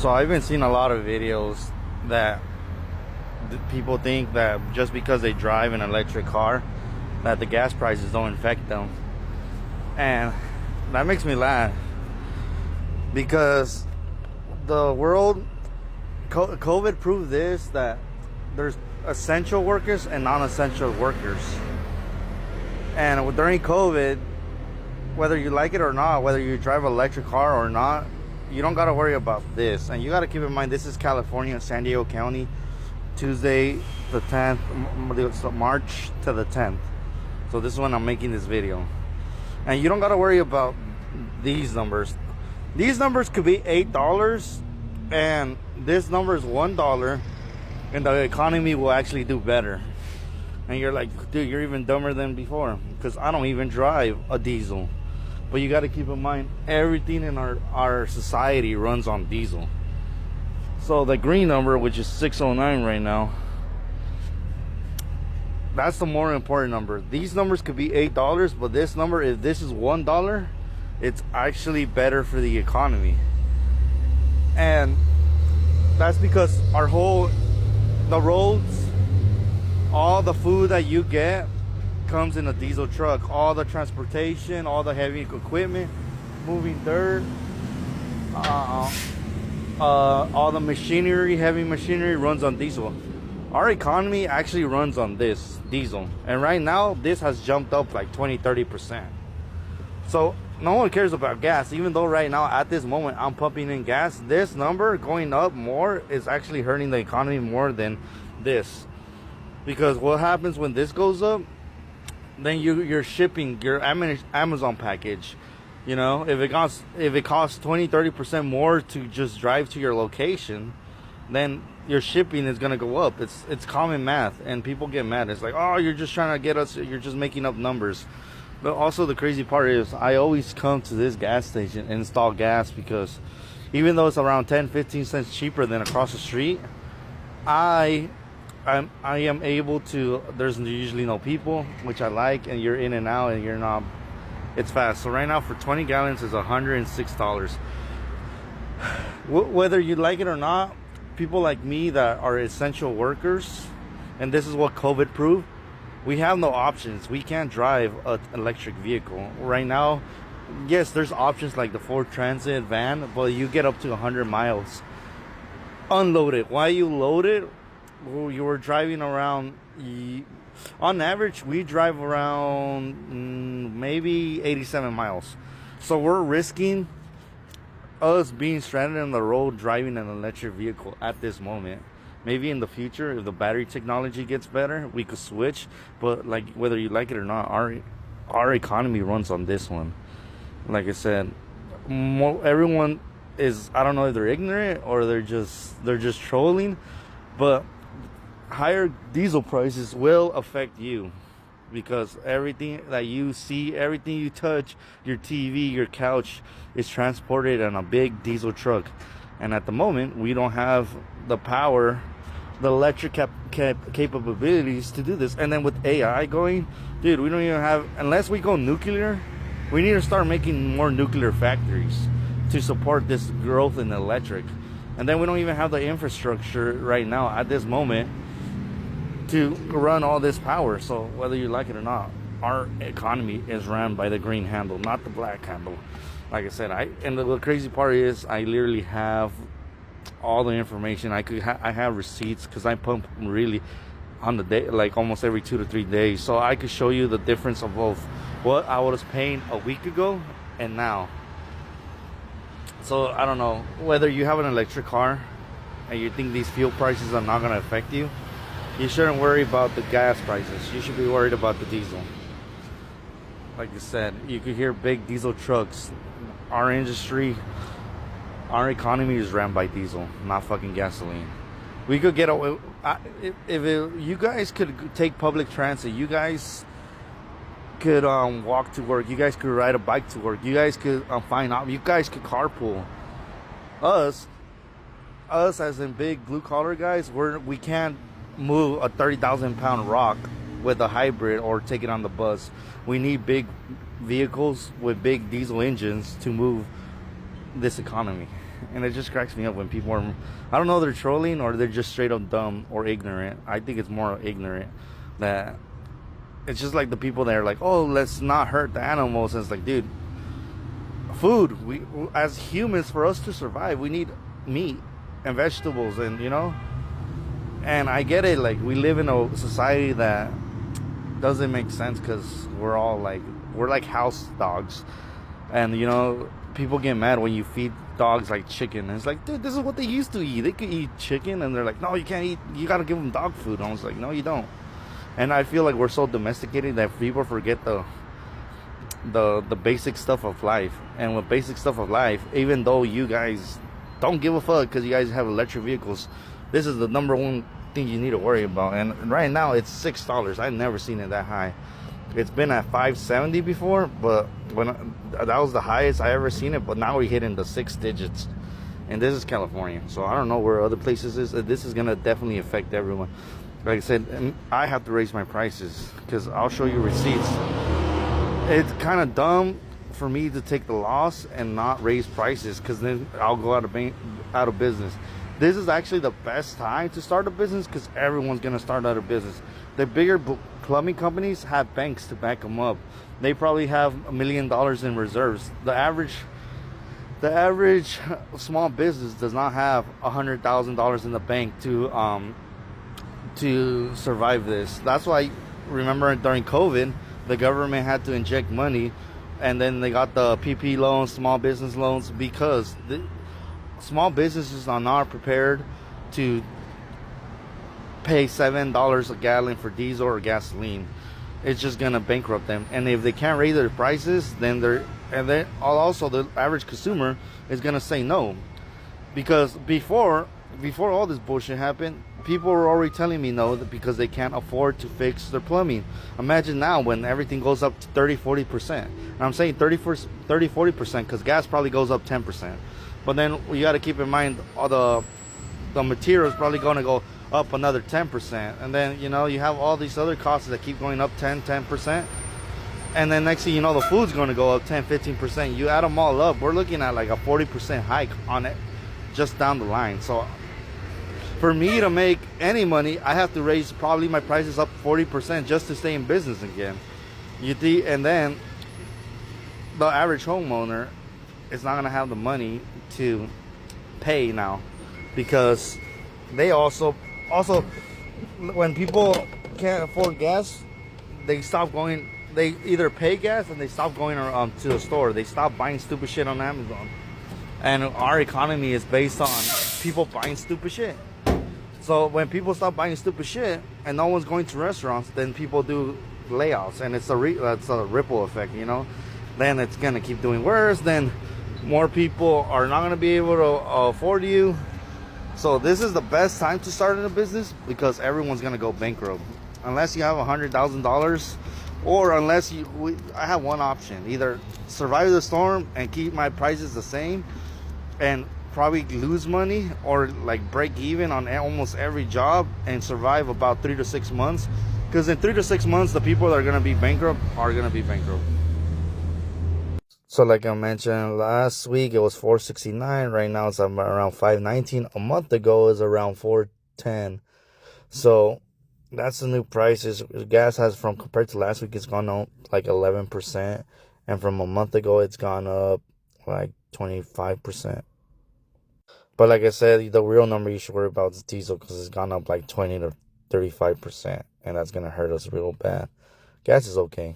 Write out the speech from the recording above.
So I've been seeing a lot of videos that people think that just because they drive an electric car that the gas prices don't affect them, and that makes me laugh because the world COVID proved this, that there's essential workers and non-essential workers. And during COVID, whether you like it or not, whether you drive an electric car or not, you don't got to worry about this. And you got to keep in mind, this is California, San Diego County, Tuesday the 10th, March to the 10th. So this is when I'm making this video. And you don't got to worry about these numbers. These numbers could be $8 and this number is $1, and the economy will actually do better. And you're like, dude, you're even dumber than before, because I don't even drive a diesel. But you got to keep in mind, everything in our society runs on diesel. So the green number, which is 609 right now, that's the more important number. These numbers could be $8, but this number, if this is $1, it's actually better for the economy. And that's because the roads, all the food that you get comes in a diesel truck. All the transportation, all the heavy equipment, moving dirt, all the machinery, heavy machinery runs on diesel. Our economy actually runs on this diesel, and right now this has jumped up like 20-30%. So no one cares about gas, even though right now at this moment I'm pumping in gas. This number going up more is actually hurting the economy more than this, because what happens when this goes up, then you're shipping your Amazon package. You know, if it costs 20-30% more to just drive to your location, then your shipping is gonna go up. It's common math, and people get mad. It's like, oh, you're just trying to get us, you're just making up numbers. But also the crazy part is, I always come to this gas station and install gas, because even though it's around 10-15 cents cheaper than across the street, I am able to, there's usually no people, which I like, and you're in and out, and you're not, it's fast. So right now for 20 gallons is $106. Whether you like it or not, people like me that are essential workers, and this is what COVID proved, we have no options. We can't drive an electric vehicle right now. Yes, there's options like the Ford Transit van, but you get up to 100 miles unloaded. Why you load it? Well, you were driving around, on average we drive around maybe 87 miles. So we're risking us being stranded on the road driving an electric vehicle at this moment. Maybe in the future, if the battery technology gets better, we could switch. But like, whether you like it or not, our economy runs on this one. Like I said, everyone is, I don't know if they're ignorant or they're just trolling, but higher diesel prices will affect you, because everything that you see, everything you touch, your TV, your couch, is transported in a big diesel truck. And at the moment, we don't have the power, the electric capabilities to do this. And then with AI going, dude, we don't even have, unless we go nuclear, we need to start making more nuclear factories to support this growth in electric. And then we don't even have the infrastructure right now at this moment to run all this power. So whether you like it or not, our economy is run by the green handle, not the black handle. Like I said, and the crazy part is, I literally have all the information. I have receipts, because I pump really on the day, like almost every 2 to 3 days. So I could show you the difference of both what I was paying a week ago and now. So I don't know, whether you have an electric car and you think these fuel prices are not going to affect you, you shouldn't worry about the gas prices. You should be worried about the diesel. Like I said, you could hear big diesel trucks. Our industry, our economy is ran by diesel, not fucking gasoline. We could get away, you guys could take public transit, you guys could walk to work, you guys could ride a bike to work, you guys could you guys could carpool. Us as in big blue collar guys, we can't move a 30,000 pound rock with a hybrid or take it on the bus. We need big vehicles with big diesel engines to move this economy. And it just cracks me up when people are, I don't know, they're trolling or they're just straight up dumb or ignorant. I think it's more ignorant that it's just like the people that are like, oh, let's not hurt the animals. And it's like, dude, food. We, as humans, for us to survive, we need meat and vegetables, and and I get it. Like, we live in a society that doesn't make sense because we're like house dogs, and people get mad when you feed dogs like chicken. And it's like, dude, this is what they used to eat. They could eat chicken, and they're like, no, you can't eat. You gotta give them dog food. And I was like, no, you don't. And I feel like we're so domesticated that people forget the basic stuff of life. And with basic stuff of life, even though you guys don't give a fuck because you guys have electric vehicles, this is the number one thing you need to worry about. And right now it's $6. I've never seen it that high. It's been at $5.70 before, but that was the highest I ever seen it. But now we're hitting the 6 digits, and this is California, so I don't know where other places is. This is gonna definitely affect everyone. Like I said, I have to raise my prices because I'll show you receipts. It's kind of dumb for me to take the loss and not raise prices, because then I'll go out of business. This is actually the best time to start a business because everyone's gonna start out of business. The bigger plumbing companies have banks to back them up. They probably have $1 million in reserves. The average small business does not have $100,000 in the bank to survive this. That's why, remember, during COVID, the government had to inject money, and then they got the PP loans, small business loans, because the small businesses are not prepared to pay $7 a gallon for diesel or gasoline. It's just gonna bankrupt them. And if they can't raise their prices, then also the average consumer is gonna say no. Because before all this bullshit happened, people were already telling me no because they can't afford to fix their plumbing. Imagine now when everything goes up to 30-40%. And I'm saying 30-40% because gas probably goes up 10%. But then you got to keep in mind all the materials probably going to go up another 10%. And then you have all these other costs that keep going up 10%. And then next thing you know, the food's going to go up 10-15%. You add them all up, we're looking at like a 40% hike on it just down the line. So for me to make any money, I have to raise probably my prices up 40% just to stay in business again. And then the average homeowner is not going to have the money to pay now, because they also when people can't afford gas, they stop going. They either pay gas and they stop going to the store. They stop buying stupid shit on Amazon. And our economy is based on people buying stupid shit. So when people stop buying stupid shit and no one's going to restaurants, then people do layoffs, and it's a ripple effect, Then it's gonna keep doing worse. Then more people are not gonna be able to afford you. So this is the best time to start in a business because everyone's gonna go bankrupt unless you have $100,000, or unless I have one option: either survive the storm and keep my prices the same and probably lose money, or like break even on almost every job and survive about 3 to 6 months, because in 3 to 6 months the people that are going to be bankrupt are going to be bankrupt. So like I mentioned last week, it was $4.69. Right now it's around $5.19. A month ago is around $4.10. So that's the new prices. Gas has, from compared to last week, it's gone up like 11%, and from a month ago it's gone up like 25%. But like I said, the real number you should worry about is diesel, because it's gone up like 20 to 35%, and that's gonna hurt us real bad. Gas is okay.